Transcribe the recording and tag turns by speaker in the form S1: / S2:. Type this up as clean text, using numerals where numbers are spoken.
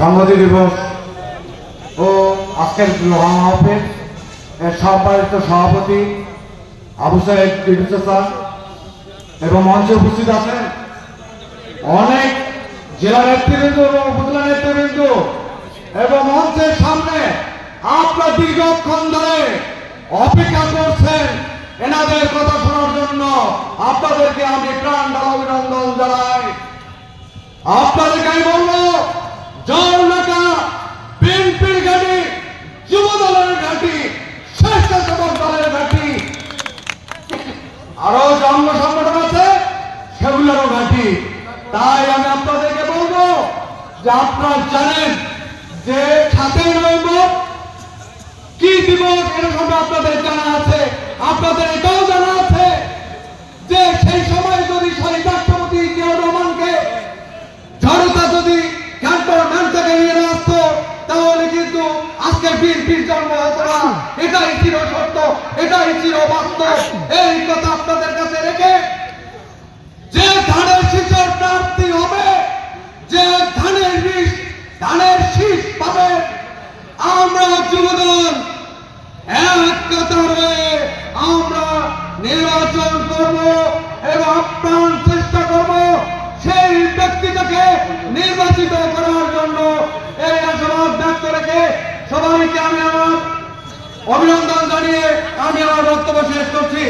S1: সংহতি দিবস ও আজকের মাহফিল এর সম্মানিত সভাপতি আবু সাইদ স্যার এবং মঞ্চে উপস্থিত আছেন অনেক জেলা নেতৃবৃন্দ এবং উপজেলা নেতৃবৃন্দ এবং মঞ্চের সামনে আপনার দীর্ঘক্ষণ ধরে অপেক্ষা করছেন এনাদের কথা শোনার জন্য আপনাদেরকে আমি প্রাণ ঢালা অভিনন্দন জানাই। আপনাদেরকে আমি বলবো জলঢাকা বিএনপির ঘাঁটি, যুব দলের ঘাঁটি, স্বেচ্ছাসেবক দলের ঘাঁটি, আরো যে অঙ্গ সংগঠন আছে সেগুলোরও ঘাঁটি। তাই আমি আপনাদেরকে বলবো যে আপনারা জানেন যে 7ই নভেম্বর কি দিবস, এটা সব আপনাদের জানা আছে। আপনাদের এটাও জানা আছে যে সেই সময় যদি শহীদ রাষ্ট্রপতি জিয়াউর রহমানকে জনতা যদি ক্যান্টনমেন্ট থেকে নিয়ে আসতো তাহলে কিন্তু আজকে বিএনপির জন্ম হতো না। এটাই চির সত্য, এটাই চির বাস্তব। এই কথা আপনাদের কাছে রেখে যে ধানের শীষের প্রার্থী হবে, যে ধানের শীষ পাবে, আমরা যুবদল এক কাতারে আমরা নির্বাচন করব এবং আপ্রাণ চেষ্টা করব সেই ব্যক্তিটাকে নির্বাচিত করার জন্য। এই আশাবাদ ব্যক্ত রেখে সবাইকে আমি আমার অভিনন্দন জানিয়ে আমি আমার বক্তব্য শেষ করছি।